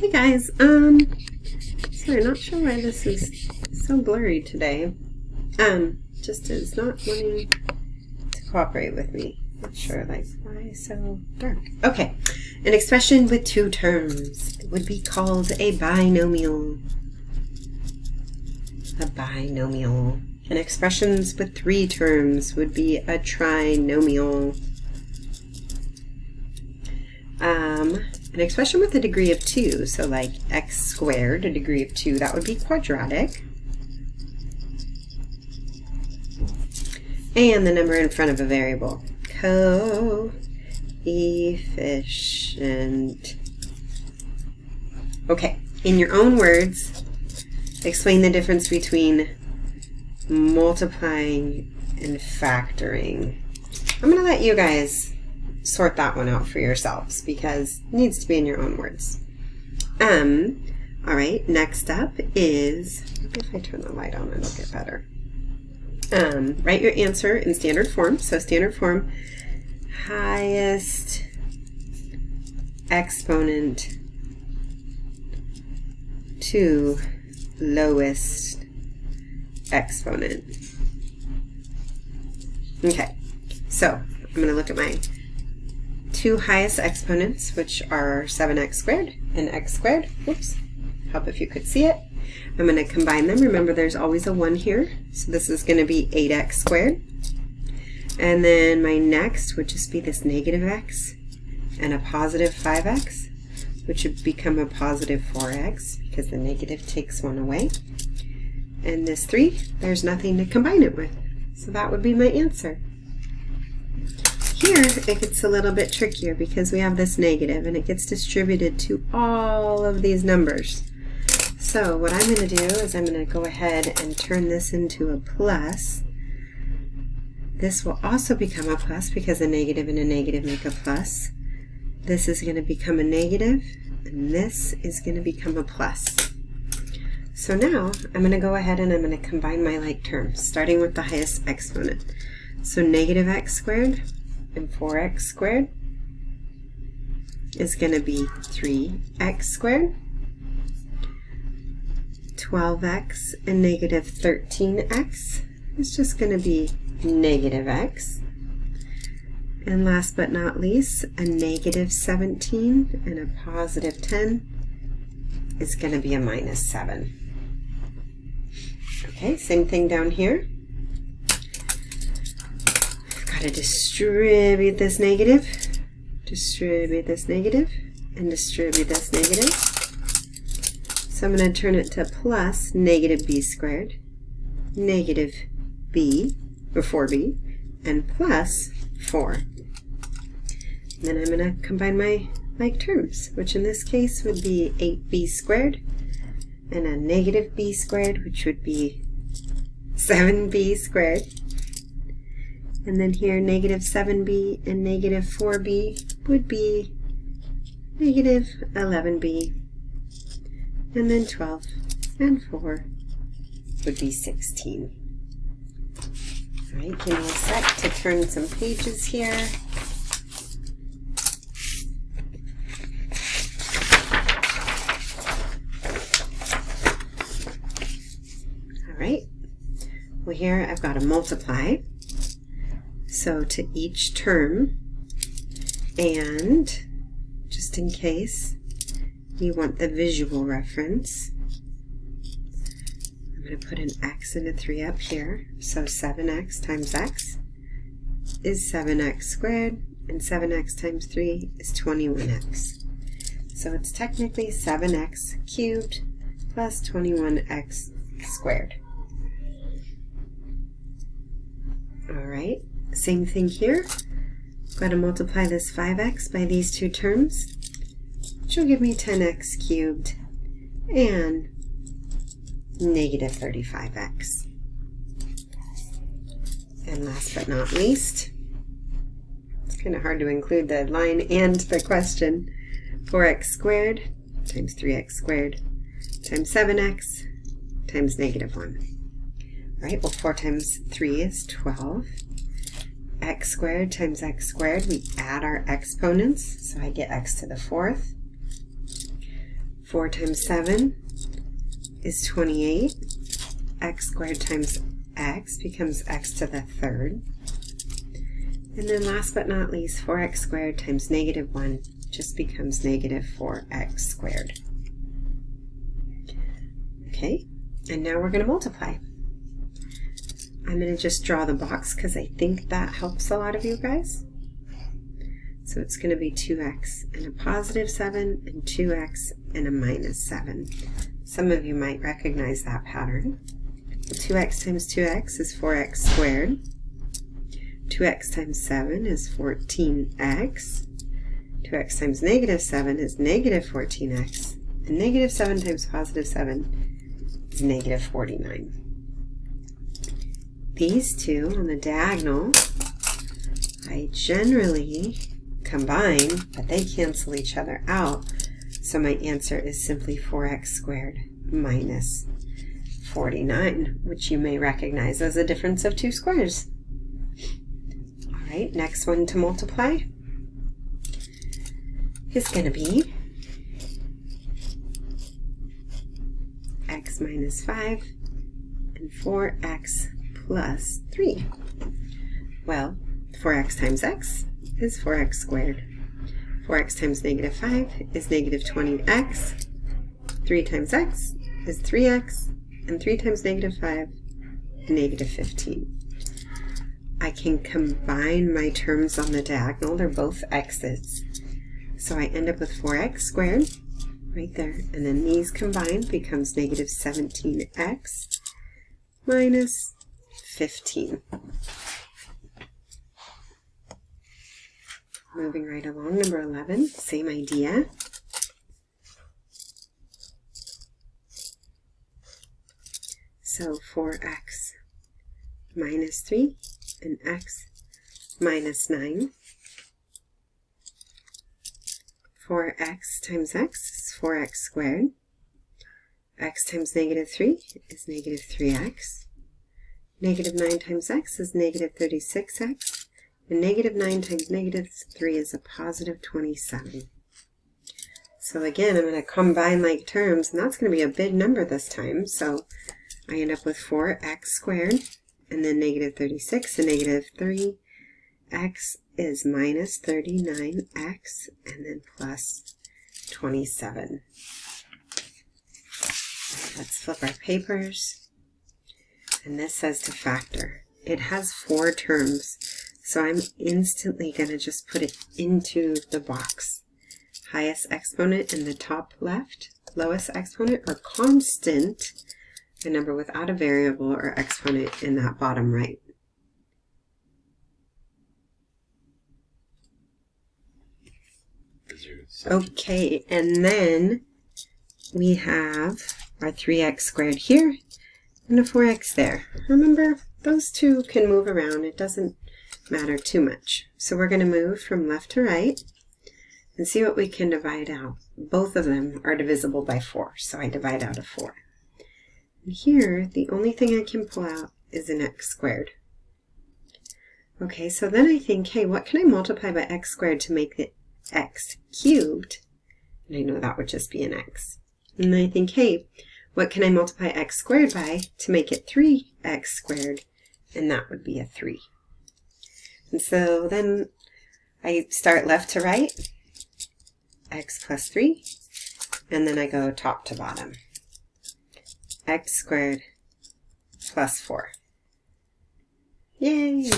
Hey guys, sorry, not sure why this is so blurry today. Just is not wanting to cooperate with me. Not sure, like, why so dark. Okay, an expression with two terms would be called a binomial. A binomial. And expressions with three terms would be a trinomial. An expression with a degree of 2, so like x squared, a degree of 2, that would be quadratic. And the number in front of a variable, coefficient. Okay, in your own words, explain the difference between multiplying and factoring. I'm going to let you guys sort that one out for yourselves because it needs to be in your own words. All right, next up is, maybe if I turn the light on, it'll get better. Write your answer in standard form. So standard form, highest exponent to lowest exponent. Okay, so I'm going to look at my two highest exponents, which are 7x squared and x squared. Whoops, help if you could see it. I'm going to combine them. Remember, there's always a 1 here, so this is going to be 8x squared. And then my next would just be this negative x and a positive 5x, which would become a positive 4x because the negative takes 1 away. And this 3, there's nothing to combine it with, so that would be my answer. Here, it gets a little bit trickier because we have this negative and it gets distributed to all of these numbers. So what I'm going to do is I'm going to go ahead and turn this into a plus. This will also become a plus because a negative and a negative make a plus. This is going to become a negative, and this is going to become a plus. So now I'm going to go ahead and I'm going to combine my like terms, starting with the highest exponent. So negative x squared and 4x squared is going to be 3x squared. 12x and negative 13x is just going to be negative x. And last but not least, a negative 17 and a positive 10 is going to be a minus 7. Okay, same thing down here. I've got to distribute this negative, and distribute this negative. So I'm going to turn it to plus negative b squared, negative b, or 4b, and plus 4. And then I'm going to combine my like terms, which in this case would be 8b squared, and a negative b squared, which would be 7b squared. And then here, negative 7b and negative 4b would be negative 11b. And then 12 and 4 would be 16. All right, give me a sec to turn some pages here. All right, well here I've got to multiply. So to each term, and just in case you want the visual reference, I'm going to put an x and a 3 up here. So 7x times x is 7x squared, and 7x times 3 is 21x. So it's technically 7x cubed plus 21x squared. All right, same thing here. I've got to multiply this 5x by these two terms, which will give me 10x cubed and negative 35x. And last but not least, it's kind of hard to include the line and the question, 4x squared times 3x squared times 7x times negative 1. All right, well 4 times 3 is 12. X squared times x squared, we add our exponents, so I get x to the 4th. 4 times 7 is 28. X squared times x becomes x to the third. And then last but not least, 4x squared times negative 1 just becomes negative 4x squared. Okay, and now we're going to multiply. I'm going to just draw the box because I think that helps a lot of you guys. So it's going to be 2x and a positive 7 and 2x and a minus 7. Some of you might recognize that pattern. 2x times 2x is 4x squared. 2x times 7 is 14x. 2x times negative 7 is negative 14x. And negative 7 times positive 7 is negative 49. These two on the diagonal, I generally combine, but they cancel each other out. So my answer is simply 4x squared minus 49, which you may recognize as a difference of two squares. All right, next one to multiply is going to be x minus 5 and 4x plus 3. Well, 4x times x is 4x squared. 4x times negative 5 is negative 20x. 3 times x is 3x. And 3 times negative 5, negative 15. I can combine my terms on the diagonal. They're both x's. So I end up with 4x squared right there. And then these combined becomes negative 17x minus 15. Moving right along, number 11, same idea. So 4x minus 3 and x minus 9. 4x times x is 4x squared. X times negative 3 is negative 3x. Negative 9 times x is negative 36x. And negative 9 times negative 3 is a positive 27. So again, I'm going to combine like terms, and that's going to be a big number this time. So I end up with 4x squared, and then negative 36 and negative 3. X is minus 39x, and then plus 27. Let's flip our papers. And this says to factor. It has 4 terms, so I'm instantly going to just put it into the box. Highest exponent in the top left, lowest exponent or constant, a number without a variable or exponent in that bottom right. Okay, and then we have our 3x squared here and a 4x there. Remember, those two can move around. It doesn't matter too much. So we're going to move from left to right and see what we can divide out. Both of them are divisible by 4, so I divide out a 4. And here, the only thing I can pull out is an x squared. Okay, so then I think, hey, what can I multiply by x squared to make it x cubed? And I know that would just be an x. And then I think, hey, what can I multiply x squared by to make it 3x squared? And that would be a 3. And so then I start left to right, x plus 3, and then I go top to bottom. X squared plus 4. Yay!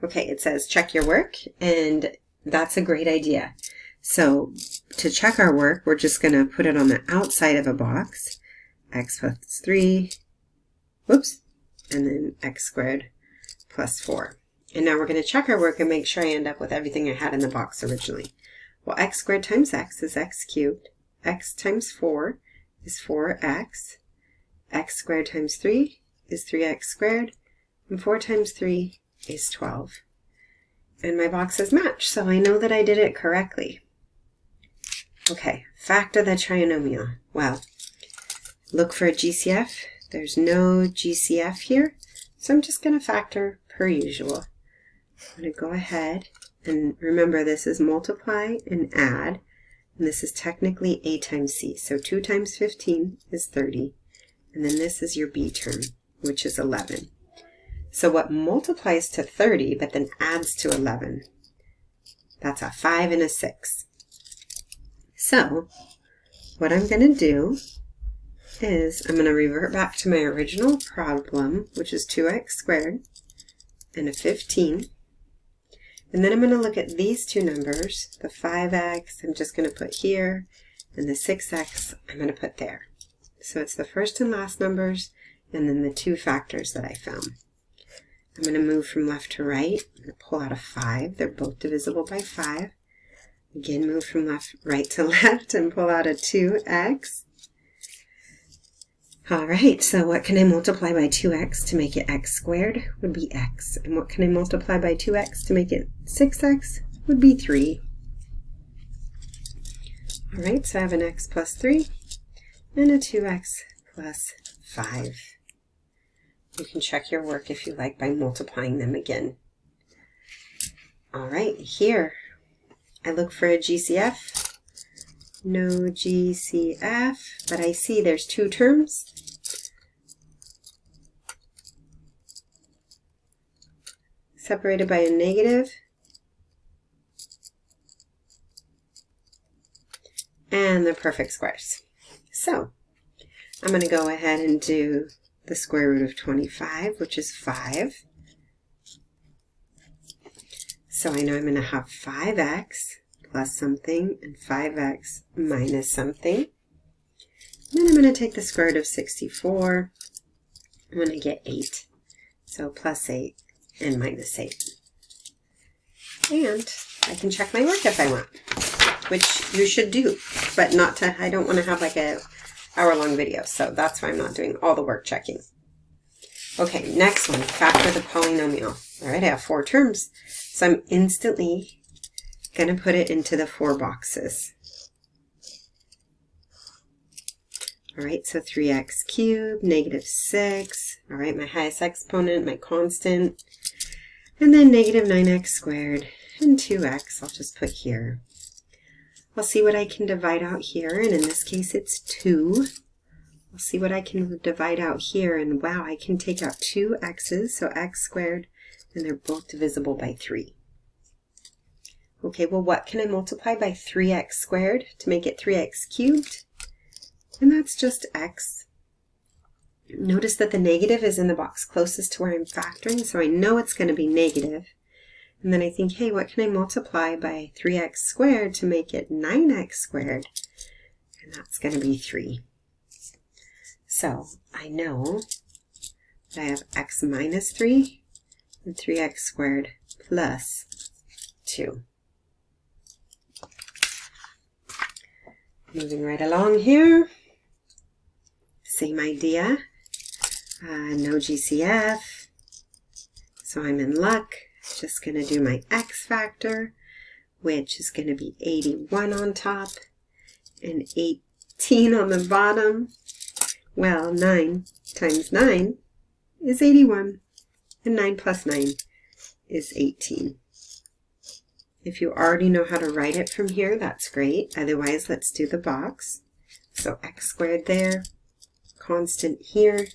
Okay, it says check your work, and that's a great idea. So to check our work, we're just going to put it on the outside of a box. X plus 3, whoops, and then x squared plus 4. And now we're going to check our work and make sure I end up with everything I had in the box originally. Well, x squared times x is x cubed. X times 4 is 4x. X squared times 3 is 3x squared. And 4 times 3 is 12. And my boxes match, so I know that I did it correctly. Okay, factor the trinomial. Well, look for a GCF. There's no GCF here, so I'm just going to factor per usual. I'm going to go ahead and remember this is multiply and add. And this is technically A times C. So 2 times 15 is 30. And then this is your B term, which is 11. So what multiplies to 30 but then adds to 11? That's a 5 and a 6. So what I'm going to do is I'm going to revert back to my original problem, which is 2x squared and a 15. And then I'm going to look at these two numbers, the 5x I'm just going to put here, and the 6x I'm going to put there. So it's the first and last numbers, and then the two factors that I found. I'm going to move from left to right. I'm going to pull out a 5. They're both divisible by 5. Again, move from right to left and pull out a 2x. All right, so what can I multiply by 2x to make it x squared would be x. And what can I multiply by 2x to make it 6x would be 3. All right, so I have an x plus 3 and a 2x plus 5. You can check your work if you like by multiplying them again. All right, here I look for a GCF. No GCF, but I see there's two terms. Separated by a negative. And they're perfect squares. So I'm going to go ahead and do the square root of 25, which is 5. So I know I'm going to have 5x plus something and 5x minus something. Then I'm going to take the square root of 64. I'm going to get 8. So plus 8 and minus 8. And I can check my work if I want, which you should do, but not to, I don't want to have like a hour-long video, so that's why I'm not doing all the work checking. Okay, next one, factor the polynomial. All right, I have 4 terms, so I'm instantly going to put it into the 4 boxes. All right, so 3x cubed, negative 6. All right, my highest exponent, my constant. And then negative 9x squared and 2x I'll just put here. I'll see what I can divide out here, and in this case it's 2. I'll see what I can divide out here, and wow, I can take out 2 x's, so x squared, and they're both divisible by 3. Okay, well what can I multiply by 3x squared to make it 3x cubed? And that's just x. Notice that the negative is in the box closest to where I'm factoring, so I know it's going to be negative. And then I think, hey, what can I multiply by 3x squared to make it 9x squared? And that's going to be 3. So I know that I have x minus 3 and 3x squared plus 2. Moving right along here. Same idea. No GCF. So I'm in luck. Just going to do my x factor, which is going to be 81 on top and 18 on the bottom. Well, 9 times 9 is 81, and 9 plus 9 is 18. If you already know how to write it from here, that's great. Otherwise, let's do the box. So x squared there, constant here,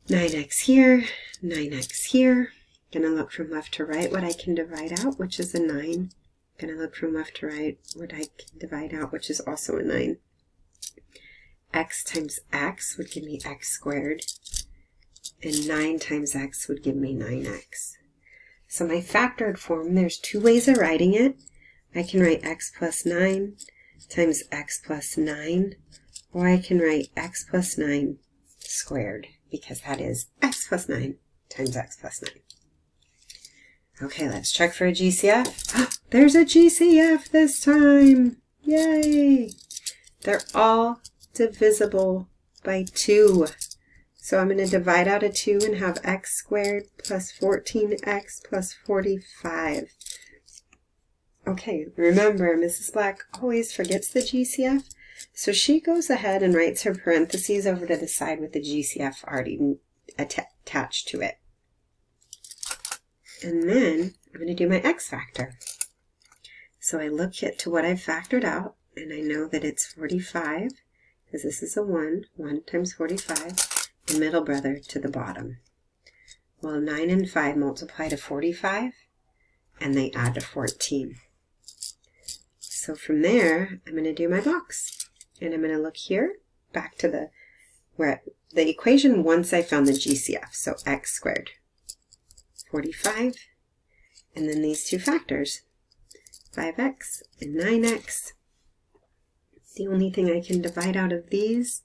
9x here, 9x here. Gonna look from left to right what I can divide out, which is a 9. Gonna look from left to right what I can divide out, which is also a 9. X times x would give me x squared, and 9 times x would give me 9x. So my factored form, there's 2 ways of writing it. I can write x plus 9 times x plus 9, or I can write x plus 9 squared, because that is x plus 9 times x plus 9. Okay, let's check for a GCF. There's a GCF this time! Yay! They're all divisible by 2. So I'm going to divide out a 2 and have x squared plus 14x plus 45. Okay, remember, Mrs. Black always forgets the GCF, so she goes ahead and writes her parentheses over to the side with the GCF already attached to it. And then I'm going to do my x factor. So I look to what I've factored out, and I know that it's 45, because this is a 1 times 45, and middle brother to the bottom. Well, 9 and 5 multiply to 45, and they add to 14. So from there, I'm going to do my box, and I'm going to look here, back to the equation once I found the GCF, so x squared, 45, and then these two factors, 5x and 9x. The only thing I can divide out of these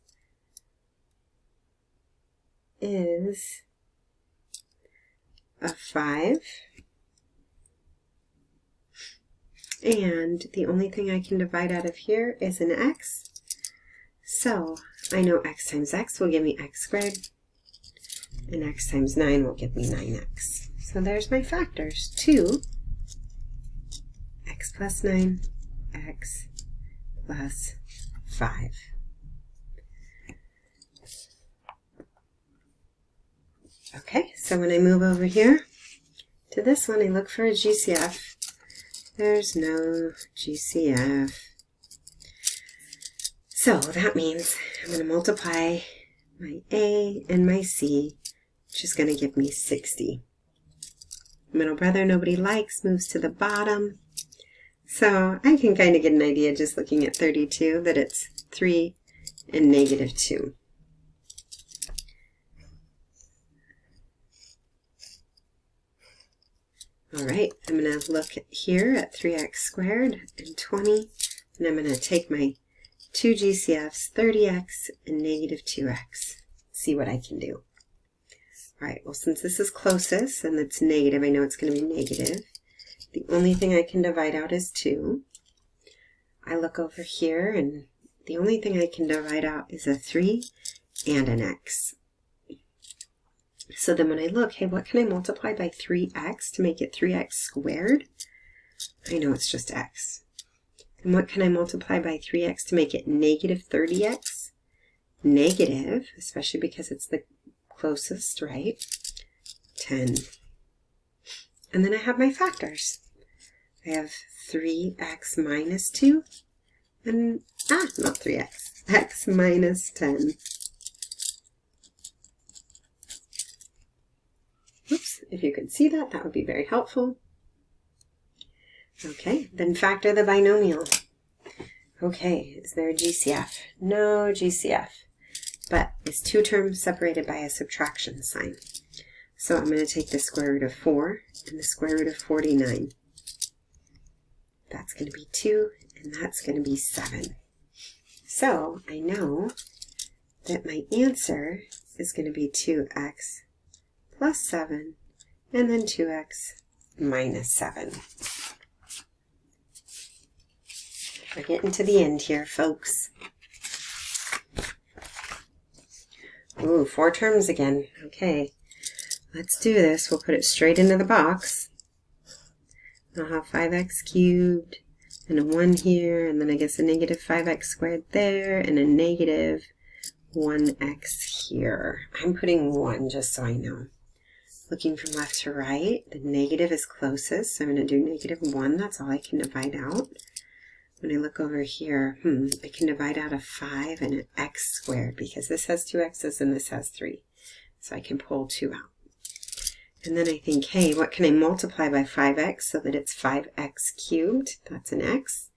is a 5, and the only thing I can divide out of here is an x. So I know x times x will give me x squared, and x times 9 will give me 9x. So there's my factors, 2, x plus 9, x plus 5. Okay, so when I move over here to this one, I look for a GCF. There's no GCF. So that means I'm going to multiply my A and my C, which is going to give me 60. Middle brother nobody likes moves to the bottom. So I can kind of get an idea just looking at 32 that it's 3 and negative 2. All right, I'm going to look here at 3x squared and 20, and I'm going to take my two GCFs, 30x and negative 2x, see what I can do. All right, well, since this is closest and it's negative, I know it's going to be negative. The only thing I can divide out is 2. I look over here, and the only thing I can divide out is a 3 and an x. So then when I look, hey, what can I multiply by 3x to make it 3x squared? I know it's just x. And what can I multiply by 3x to make it negative 30x? Negative, especially because it's the closest, right? 10. And then I have my factors. I have 3x minus 2, and, not 3x, x minus 10. Oops, if you could see that, that would be very helpful. Okay, then factor the binomial. Okay, is there a GCF? No GCF, but it's two terms separated by a subtraction sign. So I'm going to take the square root of 4 and the square root of 49. That's going to be 2, and that's going to be 7. So I know that my answer is going to be 2x plus 7, and then 2x minus 7. We're getting to the end here, folks. Ooh, 4 terms again. Okay, let's do this. We'll put it straight into the box. I'll have 5x cubed, and a 1 here, and then I guess a negative 5x squared there, and a negative 1x here. I'm putting 1 just so I know. Looking from left to right, the negative is closest, so I'm going to do negative 1. That's all I can divide out. When I look over here, I can divide out a 5 and an x squared, because this has 2 x's and this has 3. So I can pull 2 out. And then I think, hey, what can I multiply by 5x so that it's 5x cubed? That's an x.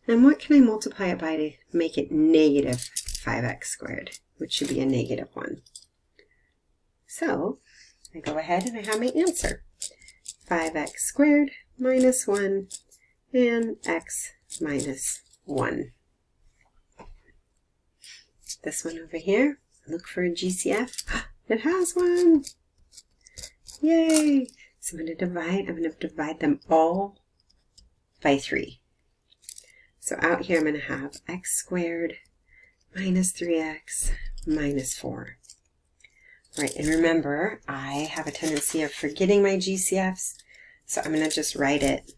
And what can I multiply it by to make it negative 5x squared, which should be a negative 1? So I go ahead and I have my answer. 5x squared minus 1 and x minus 1. This one over here, look for a GCF. It has one! Yay! So I'm going to divide them all by 3. So out here I'm going to have x squared minus 3x minus 4. Right, and remember, I have a tendency of forgetting my GCFs, so I'm going to just write it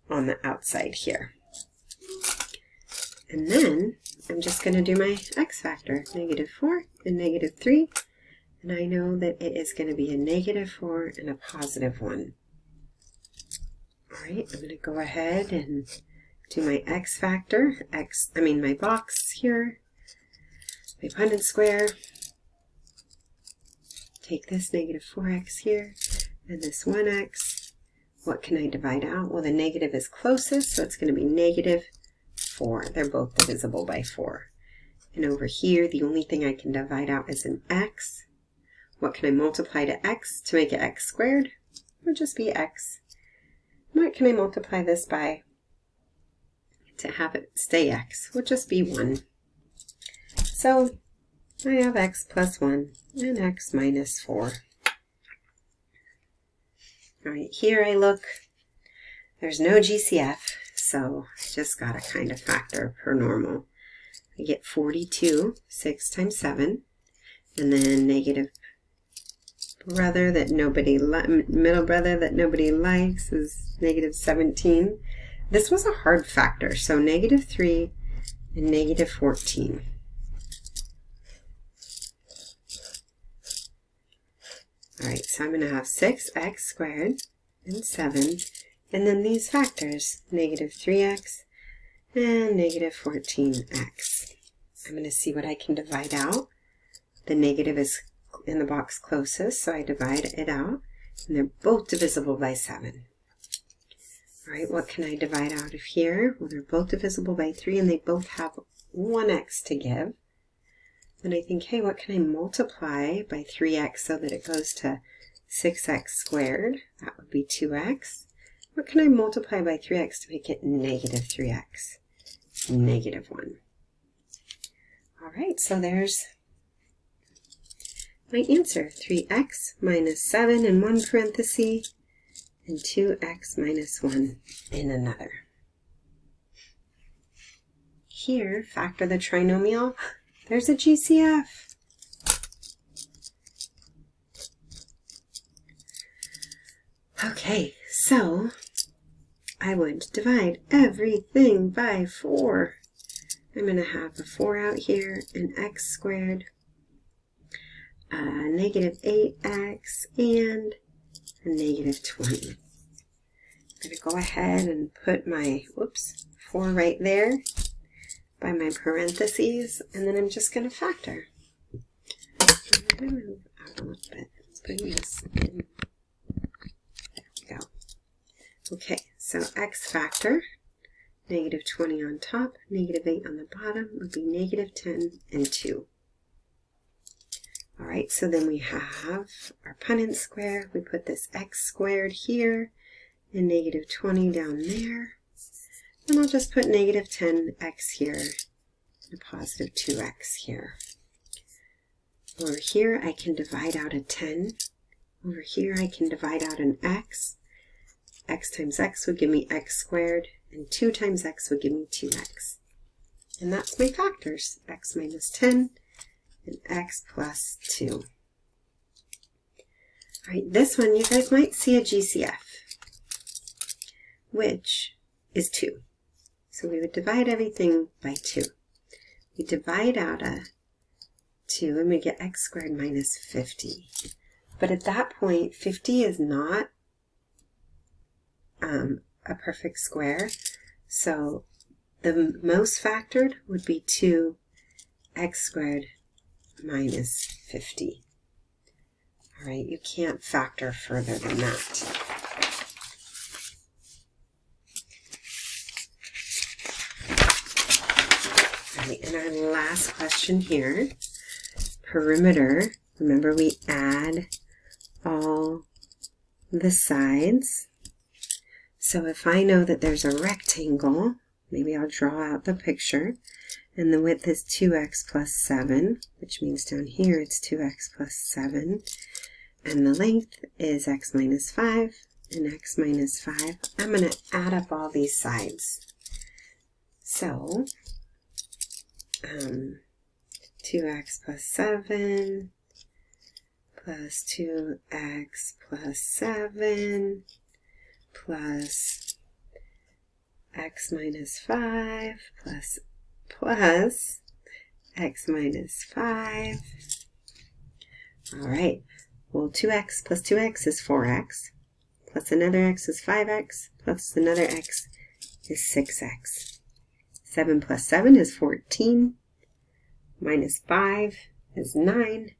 on the outside here. And then I'm just going to do my x factor, negative 4 and negative 3. And I know that it is going to be a negative 4 and a positive 1. All right, I'm going to go ahead and do my x factor, my box here, my Punnett square. Take this negative 4x here and this 1x. What can I divide out? Well, the negative is closest, so it's going to be negative 4. They're both divisible by 4. And over here, the only thing I can divide out is an x. What can I multiply to x to make it x squared? It would just be x. What can I multiply this by to have it stay x? Would just be 1. So I have x plus 1 and x minus 4. All right, here I look. There's no GCF, so I just got to kind of factor per normal. I get 42, 6 times 7, and then negative brother that nobody middle brother that nobody likes is negative 17. This was a hard factor, so negative 3 and negative 14. All right, so I'm going to have 6x squared and 7, and then these factors, negative 3x and negative 14x. I'm going to see what I can divide out. The negative is in the box closest, so I divide it out, and they're both divisible by 7. All right, what can I divide out of here? Well, they're both divisible by 3, and they both have 1x to give. Then I think, hey, what can I multiply by 3x so that it goes to 6x squared? That would be 2x. What can I multiply by 3x to make it negative 3x? Negative 1. All right, so there's my answer. 3x minus 7 in one parenthesis and 2x minus 1 in another. Here, factor the trinomial. There's a GCF. Okay, so I would divide everything by 4. I'm going to have a 4 out here, an x squared, negative 8x, and a negative 20. I'm going to go ahead and put my, 4 right there by my parentheses, and then I'm just going to factor. I'm going to move out a little bit. Let's bring this in. There we go. Okay, so x factor, negative 20 on top, negative 8 on the bottom, would be negative 10 and 2. All right, so then we have our Punnett square. We put this x squared here and negative 20 down there. And I'll just put negative 10x here and a positive 2x here. Over here, I can divide out a 10. Over here, I can divide out an x. X times x would give me x squared, and 2 times x would give me 2x. And that's my factors, x minus 10 and x plus 2. All right, this one, you guys might see a GCF, which is 2. So we would divide everything by 2. We divide out a 2 and we get x squared minus 50. But at that point, 50 is not a perfect square. So the most factored would be 2x squared minus 50. All right, you can't factor further than that. And our last question here, perimeter. Remember, we add all the sides. So if I know that there's a rectangle, maybe I'll draw out the picture, and the width is 2x plus 7, which means down here it's 2x plus 7, and the length is x minus 5 and x minus 5. I'm going to add up all these sides. So 2x plus 7 plus 2x plus 7 plus x minus 5 plus x minus 5. All right, well, 2x plus 2x is 4x plus another x is 5x, plus another x is 6x. 7 plus 7 is 14, minus 5 is 9,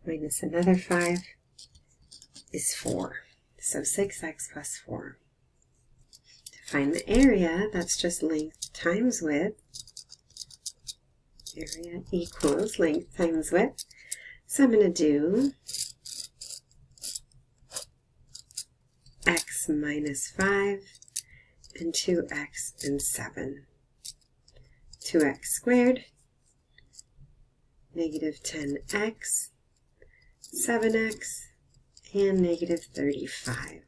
minus another 5 is 4. So 6x plus 4. To find the area, that's just length times width. Area equals length times width. So I'm going to do x minus 5 and 2x and 7. 2x squared, negative 10x, 7x, and negative 35.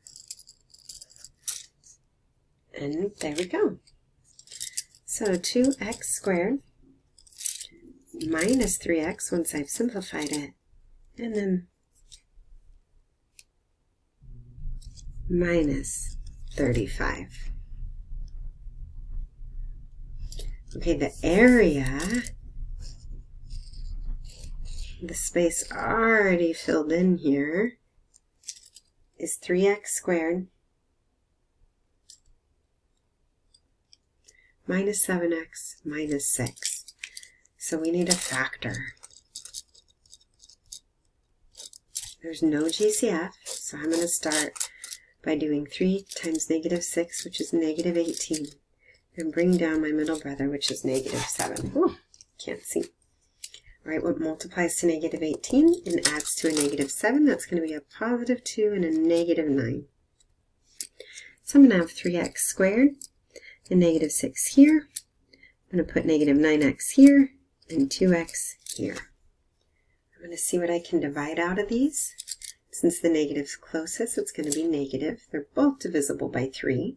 And there we go. So 2x squared minus 3x once I've simplified it, and then minus 35. Okay, the area, the space already filled in here, is 3x squared minus 7x minus 6. So we need a factor. There's no GCF, so I'm going to start by doing 3 times negative 6, which is negative 18. And bring down my middle brother, which is negative 7. Ooh, can't see. All right, what multiplies to negative 18 and adds to a negative 7? That's going to be a positive 2 and a negative 9. So I'm going to have 3x squared and negative 6 here. I'm going to put negative 9x here and 2x here. I'm going to see what I can divide out of these. Since the negative's closest, it's going to be negative. They're both divisible by 3.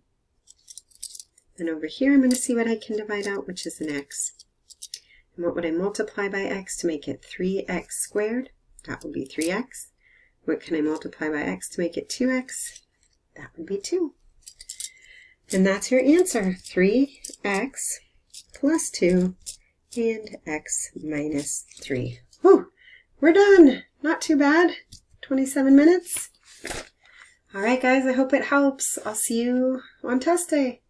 And over here, I'm going to see what I can divide out, which is an x. And what would I multiply by x to make it 3x squared? That would be 3x. What can I multiply by x to make it 2x? That would be 2. And that's your answer, 3x plus 2 and x minus 3. Whew, we're done. Not too bad. 27 minutes. All right, guys, I hope it helps. I'll see you on test day.